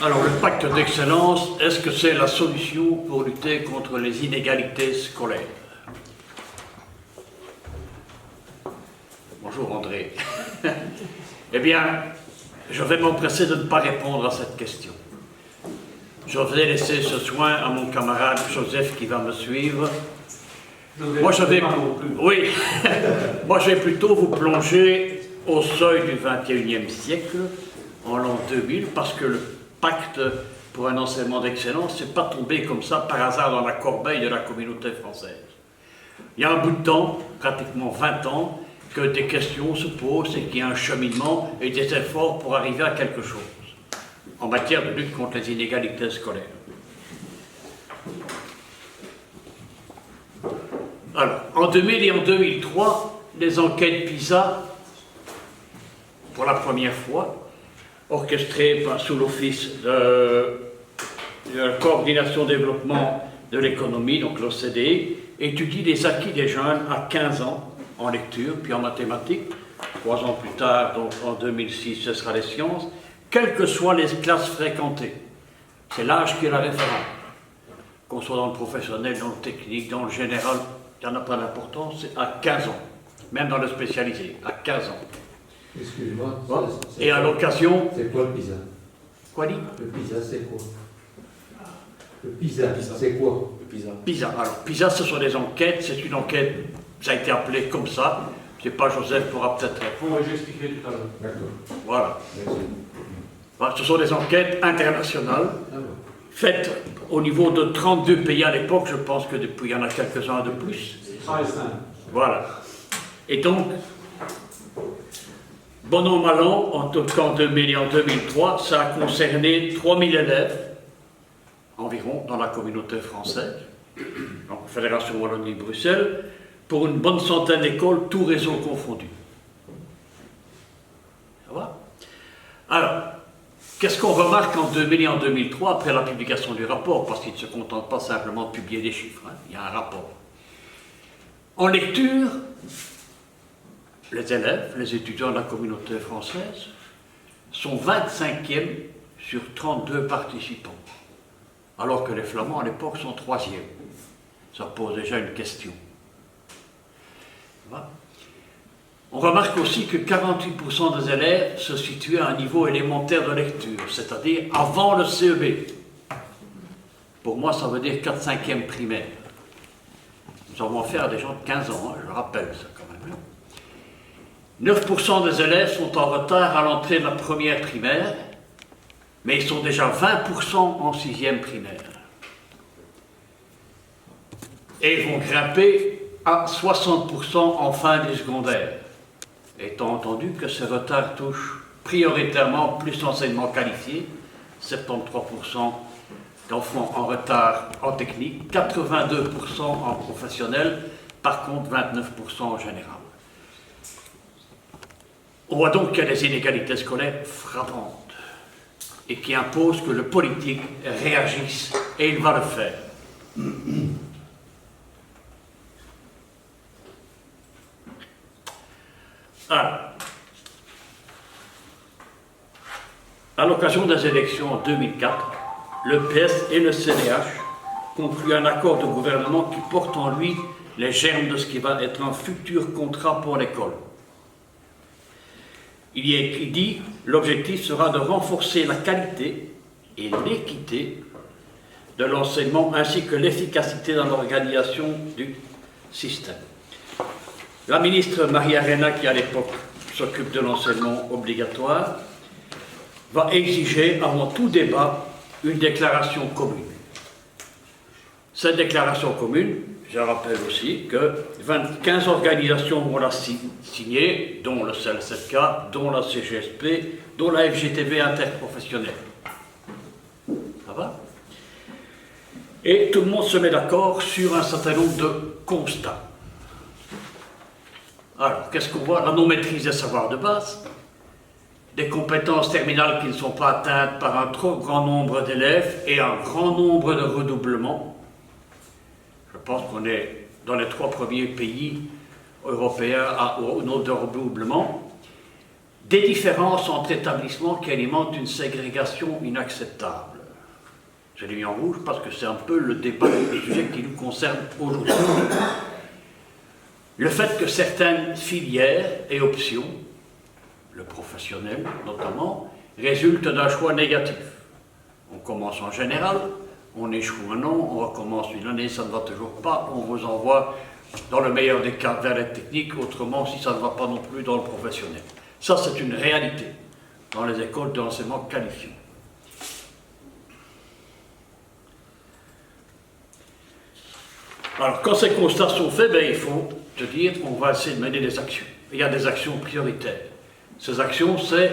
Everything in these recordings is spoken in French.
Alors, le pacte d'excellence, est-ce que c'est la solution pour lutter contre les inégalités scolaires? Bonjour André. Eh bien, je vais m'empresser de ne pas répondre à cette question. Je vais laisser ce soin à mon camarade Joseph qui va me suivre. Moi, je vais plutôt vous plonger au seuil du XXIe siècle, en l'an 2000, parce que le pacte pour un enseignement d'excellence n'est pas tombé comme ça par hasard dans la corbeille de la communauté française. Il y a un bout de temps, pratiquement 20 ans, que des questions se posent et qu'il y a un cheminement et des efforts pour arriver à quelque chose en matière de lutte contre les inégalités scolaires. Alors, en 2000 et en 2003, les enquêtes PISA, pour la première fois, orchestrées sous l'Office de la coordination développement de l'économie, donc l'OCDE, étudient les acquis des jeunes à 15 ans en lecture, puis en mathématiques. 3 ans plus tard, donc en 2006, ce sera les sciences, quelles que soient les classes fréquentées. C'est l'âge qui est la référence. Qu'on soit dans le professionnel, dans le technique, dans le général, il n'y en a pas d'importance, c'est à 15 ans. Même dans le spécialisé, à 15 ans. Excusez-moi. Bon. Et à l'occasion... C'est quoi le PISA? Quoi dit? Le PISA, c'est quoi? Le PISA, c'est quoi? Le PISA. PISA. Alors, PISA, ce sont des enquêtes, c'est une enquête, ça a été appelé comme ça. Je ne sais pas, Joseph pourra peut-être répondre. Oui, j'expliquerai tout à l'heure. D'accord. Voilà. Merci. Voilà. Ce sont des enquêtes internationales, Ah bon. faites au niveau de 32 pays à l'époque. Je pense que depuis, il y en a quelques-uns de plus. 105. Voilà. Et donc, bon an, mal an, en tout cas en 2000 et en 2003, ça a concerné 3000 élèves, environ, dans la communauté française, donc Fédération Wallonie-Bruxelles, pour une bonne centaine d'écoles, tous réseaux confondus. Ça va? Alors, qu'est-ce qu'on remarque en 2000 et en 2003, après la publication du rapport, parce qu'ils ne se contentent pas simplement de publier des chiffres, hein, il y a un rapport. En lecture, les élèves, les étudiants de la communauté française, sont 25e sur 32 participants, alors que les Flamands à l'époque sont 3e. Ça pose déjà une question. Voilà. On remarque aussi que 48% des élèves se situaient à un niveau élémentaire de lecture, c'est-à-dire avant le CEB. Pour moi, ça veut dire 4-5e primaire. Nous avons affaire à des gens de 15 ans, hein, je rappelle ça quand même. 9% des élèves sont en retard à l'entrée de la première primaire, mais ils sont déjà 20% en 6e primaire. Et ils vont grimper à 60% en fin du secondaire, étant entendu que ce retard touche prioritairement plus l'enseignement qualifié, 73% d'enfants en retard en technique, 82% en professionnel, par contre 29% en général. On voit donc qu'il y a des inégalités scolaires frappantes et qui imposent que le politique réagisse, et il va le faire. Alors, à l'occasion des élections en 2004, le PS et le CDH concluent un accord de gouvernement qui porte en lui les germes de ce qui va être un futur contrat pour l'école. Il y est écrit dit, l'objectif sera de renforcer la qualité et l'équité de l'enseignement ainsi que l'efficacité dans l'organisation du système. La ministre Maria Arena, qui à l'époque s'occupe de l'enseignement obligatoire, va exiger avant tout débat une déclaration commune. Cette déclaration commune, je rappelle aussi que 15 organisations vont la signer, dont le CLSK, dont la CGSP, dont la FGTB interprofessionnelle. Ça va? Et tout le monde se met d'accord sur un certain nombre de constats. Alors, qu'est-ce qu'on voit? La non-maîtrise des savoirs de base, des compétences terminales qui ne sont pas atteintes par un trop grand nombre d'élèves et un grand nombre de redoublements. Je pense qu'on est dans les 3 premiers pays européens au nombre de redoublements. des différences entre établissements qui alimentent une ségrégation inacceptable. Je l'ai mis en rouge parce que c'est un peu le débat, le sujet qui nous concerne aujourd'hui. Le fait que certaines filières et options, le professionnel notamment, résultent d'un choix négatif. On commence en général, on échoue un an, on recommence une année, ça ne va toujours pas, on vous envoie dans le meilleur des cas vers la technique, autrement si ça ne va pas non plus dans le professionnel. Ça c'est une réalité dans les écoles d'enseignement qualifié. Alors quand ces constats sont faits, il faut se dire qu'on va essayer de mener des actions. Il y a des actions prioritaires. Ces actions, c'est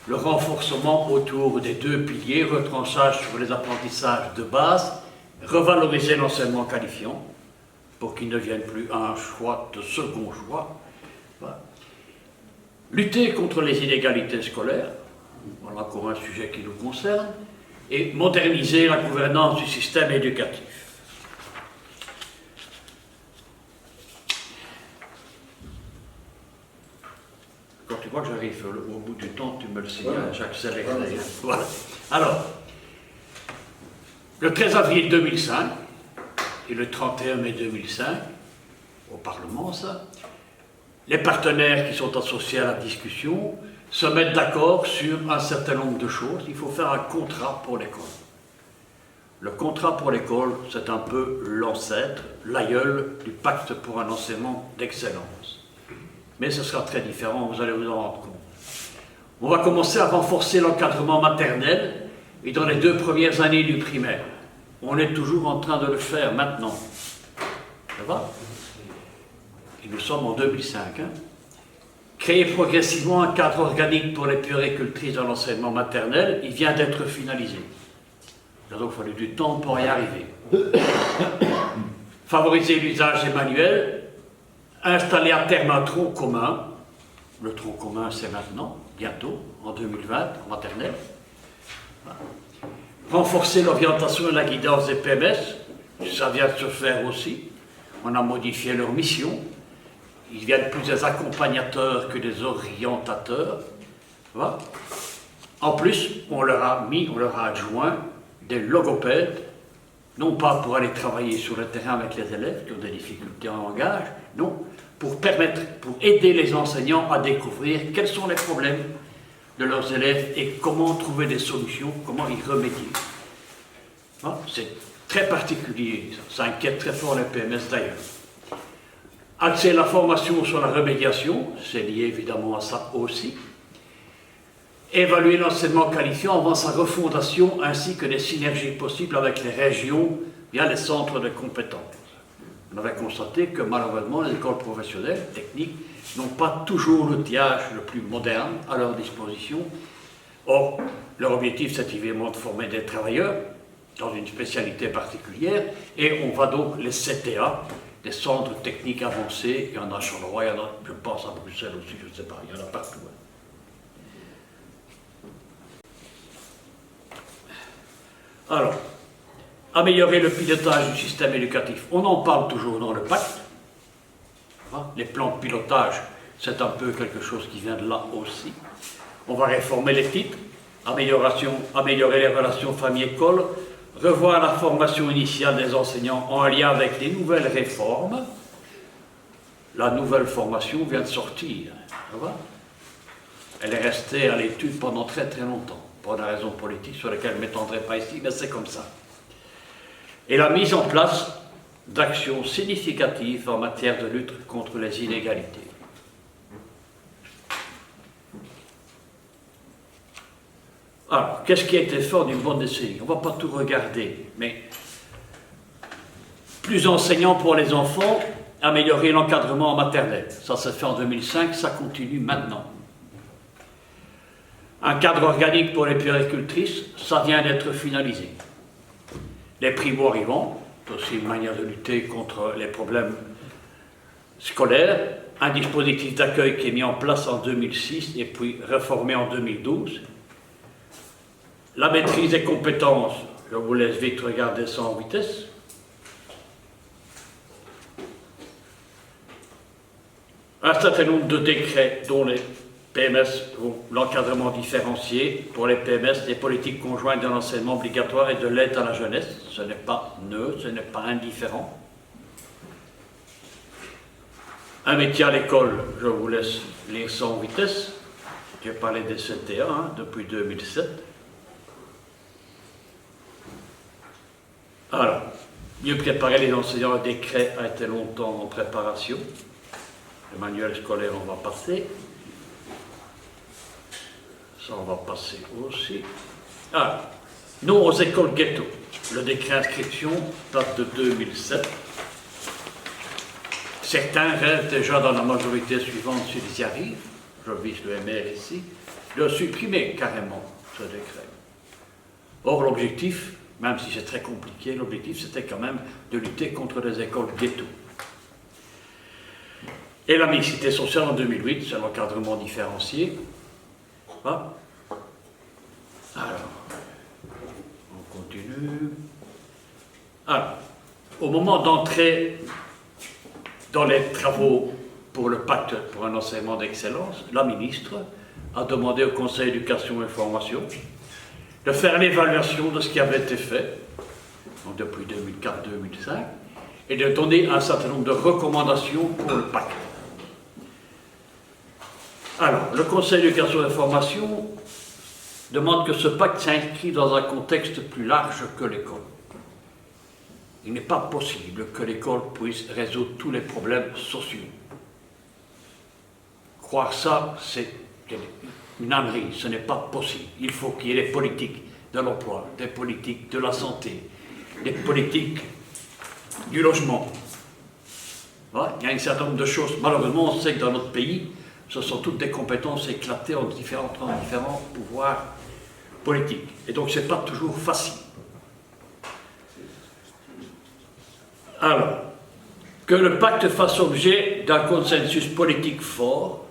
le renforcement autour des deux piliers, retranchage sur les apprentissages de base, revaloriser l'enseignement qualifiant pour qu'il ne devienne plus un choix de second choix. Voilà. Lutter contre les inégalités scolaires, voilà encore un sujet qui nous concerne, et moderniser la gouvernance du système éducatif. Quand tu vois que j'arrive au bout du temps, tu me le signales, j'accélère. Voilà. Alors, le 13 avril 2005 et le 31 mai 2005, au Parlement, ça, les partenaires qui sont associés à la discussion se mettent d'accord sur un certain nombre de choses. Il faut faire un contrat pour l'école. Le contrat pour l'école, c'est un peu l'ancêtre, l'aïeul du pacte pour un enseignement d'excellence. Mais ce sera très différent, vous allez vous en rendre compte. On va commencer à renforcer l'encadrement maternel et dans les 2 premières années du primaire. On est toujours en train de le faire maintenant. Ça va? Et nous sommes en 2005. Créer progressivement un cadre organique pour les puéricultrices dans l'enseignement maternel, il vient d'être finalisé. Il a donc fallu du temps pour y arriver. Favoriser l'usage des manuels, installer à terme un tronc commun. Le tronc commun, c'est maintenant, bientôt, en 2020, en maternelle. Voilà. Renforcer l'orientation et la guidance des PMS, ça vient de se faire aussi. On a modifié leur mission. Ils viennent plus des accompagnateurs que des orientateurs. Voilà. En plus, on leur a adjoint des logopèdes, non pas pour aller travailler sur le terrain avec les élèves qui ont des difficultés en langage, non, pour aider les enseignants à découvrir quels sont les problèmes de leurs élèves et comment trouver des solutions, comment y remédier. Voilà. C'est très particulier, ça inquiète très fort les PMS d'ailleurs. Axer la formation sur la remédiation, c'est lié évidemment à ça aussi. Évaluer l'enseignement qualifiant avant sa refondation ainsi que les synergies possibles avec les régions via les centres de compétences. On avait constaté que malheureusement les écoles professionnelles, techniques, n'ont pas toujours l'outillage le plus moderne à leur disposition. Or, leur objectif c'est évidemment de former des travailleurs dans une spécialité particulière et on va donc les CTA, des centres techniques avancés, il y en a à Charleroi, il y en a, je pense à Bruxelles aussi, je ne sais pas, il y en a partout. Alors, améliorer le pilotage du système éducatif. On en parle toujours dans le pacte. Les plans de pilotage, c'est un peu quelque chose qui vient de là aussi. On va réformer les titres, améliorer les relations famille-école, revoir la formation initiale des enseignants en lien avec les nouvelles réformes. La nouvelle formation vient de sortir. Elle est restée à l'étude pendant très très longtemps, pour des raisons politiques sur lesquelles je ne m'étendrai pas ici, mais c'est comme ça. Et la mise en place d'actions significatives en matière de lutte contre les inégalités. Alors, qu'est-ce qui a été fait en une bonne décennie? On ne va pas tout regarder, mais plus enseignants pour les enfants, améliorer l'encadrement en maternelle. Ça s'est fait en 2005, ça continue maintenant. Un cadre organique pour les puéricultrices, ça vient d'être finalisé. Les primo-arrivants, c'est aussi une manière de lutter contre les problèmes scolaires. Un dispositif d'accueil qui est mis en place en 2006 et puis réformé en 2012. La maîtrise des compétences, je vous laisse vite regarder ça en vitesse. Un certain nombre de décrets dont les PMS, l'encadrement différencié pour les PMS, les politiques conjointes de l'enseignement obligatoire et de l'aide à la jeunesse. Ce n'est pas neutre, ce n'est pas indifférent. Un métier à l'école, je vous laisse lire ça en vitesse. J'ai parlé des CTA depuis 2007. Alors, mieux préparer les enseignants, un décret a été longtemps en préparation. Le manuel scolaire, on va passer. Ça, on va passer aussi. Alors, non aux écoles ghetto. Le décret inscription date de 2007. Certains restent déjà dans la majorité suivante s'ils y arrivent. Je vise le MR ici. De supprimer carrément ce décret. Or, l'objectif, même si c'est très compliqué, l'objectif c'était quand même de lutter contre les écoles ghetto. Et la mixité sociale en 2008, c'est l'encadrement différencié. Voilà. Alors, on continue. Alors, au moment d'entrer dans les travaux pour le pacte pour un enseignement d'excellence, la ministre a demandé au Conseil d'éducation et formation de faire l'évaluation de ce qui avait été fait, donc depuis 2004-2005, et de donner un certain nombre de recommandations pour le pacte. Alors, le Conseil d'éducation et formation demande que ce pacte s'inscrit dans un contexte plus large que l'école. Il n'est pas possible que l'école puisse résoudre tous les problèmes sociaux. Croire ça, c'est une ânerie, ce n'est pas possible. Il faut qu'il y ait des politiques de l'emploi, des politiques de la santé, des politiques du logement. Voilà. Il y a un certain nombre de choses. Malheureusement, on sait que dans notre pays, ce sont toutes des compétences éclatées en différents pouvoirs politiques. Et donc, ce n'est pas toujours facile. Alors, que le pacte fasse objet d'un consensus politique fort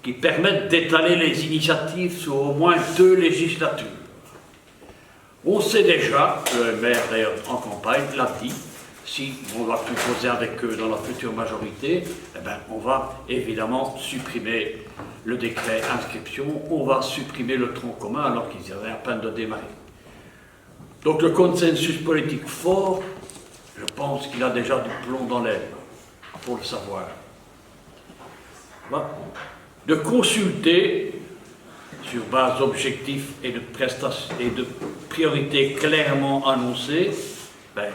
qui permette d'étaler les initiatives sur au moins 2 législatures. On sait déjà, le maire d'ailleurs en campagne l'a dit, si on va composer avec eux dans la future majorité, eh bien, on va évidemment supprimer le décret inscription, on va supprimer le tronc commun alors qu'ils avaient à peine de démarrer. Donc le consensus politique fort, je pense qu'il a déjà du plomb dans l'aile, pour le savoir. Voilà. De consulter sur base d'objectifs et de prestations et de priorités clairement annoncées, ben,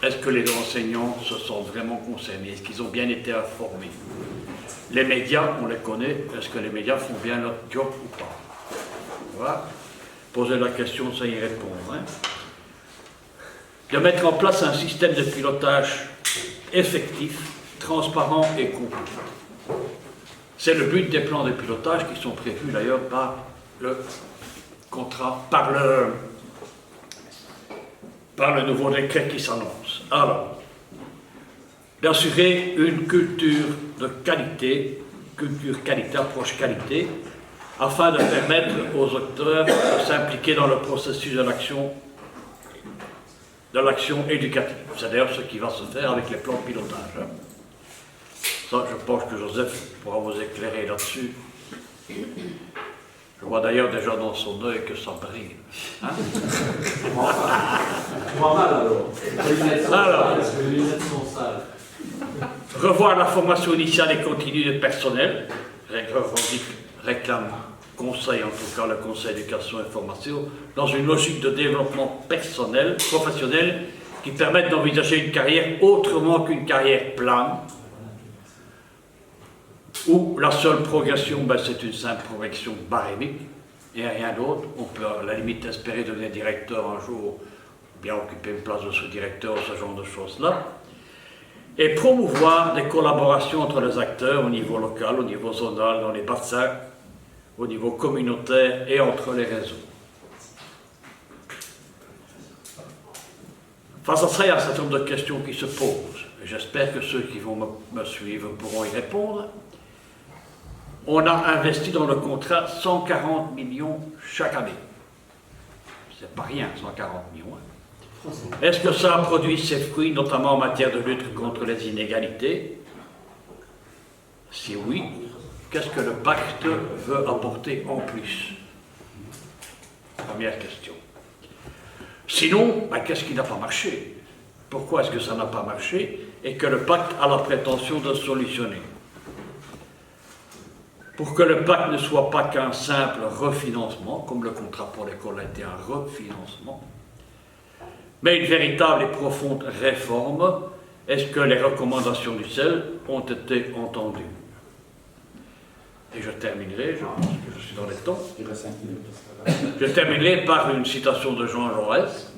est-ce que les enseignants se sont vraiment concernés? Est-ce qu'ils ont bien été informés? Les médias, on les connaît, est-ce que les médias font bien leur job ou pas? Voilà. Poser la question sans y répondre. Hein. De mettre en place un système de pilotage effectif, transparent et complet. C'est le but des plans de pilotage qui sont prévus d'ailleurs par le contrat, par le nouveau décret qui s'annonce. Alors, d'assurer une culture de qualité, approche qualité, afin de permettre aux acteurs de s'impliquer dans le processus de l'action éducative. C'est d'ailleurs ce qui va se faire avec les plans de pilotage. Hein. Ça, je pense que Joseph pourra vous éclairer là-dessus. Je vois d'ailleurs déjà dans son œil que ça brille. Hein? Pas mal alors. Les lunettes sont sales. Revoir la formation initiale et continue des personnels. Réclame conseil, en tout cas le Conseil d'éducation et formation, dans une logique de développement personnel, professionnel, qui permette d'envisager une carrière autrement qu'une carrière plane, où la seule progression, ben, c'est une simple progression barémique et rien d'autre. On peut à la limite espérer devenir directeur un jour, bien occuper une place de sous-directeur, ce genre de choses-là. Et promouvoir des collaborations entre les acteurs au niveau local, au niveau zonal, dans les bassins, au niveau communautaire et entre les réseaux. Face à ça, il y a un certain nombre de questions qui se posent. J'espère que ceux qui vont me suivre pourront y répondre. On a investi dans le contrat 140 millions chaque année. C'est pas rien, 140 millions. Hein. Est-ce que ça a produit ses fruits, notamment en matière de lutte contre les inégalités? Si oui, qu'est-ce que le pacte veut apporter en plus? Première question. Sinon, qu'est-ce qui n'a pas marché? Pourquoi est-ce que ça n'a pas marché et que le pacte a la prétention de solutionner? Pour que le pacte ne soit pas qu'un simple refinancement, comme le contrat pour l'école a été un refinancement, mais une véritable et profonde réforme, est-ce que les recommandations du CEL ont été entendues? Et je terminerai, je pense que je suis dans les temps, je terminerai par une citation de Jean Jaurès.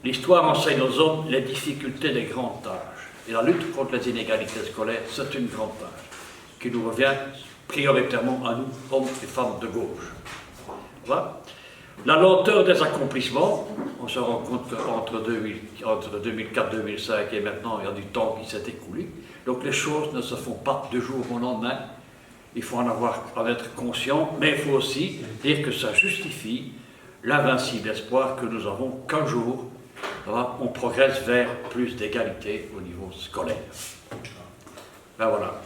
L'histoire enseigne aux hommes les difficultés des grandes tâches. Et la lutte contre les inégalités scolaires, c'est une grande tâche qui nous revient prioritairement à nous, hommes et femmes de gauche. Voilà. La lenteur des accomplissements, on se rend compte qu'entre 2004-2005 et maintenant, il y a du temps qui s'est écoulé. Donc les choses ne se font pas du jour au lendemain. Il faut en être conscient, mais il faut aussi dire que ça justifie l'invincible espoir que nous avons qu'un jour, on progresse vers plus d'égalité au niveau scolaire. Ben voilà.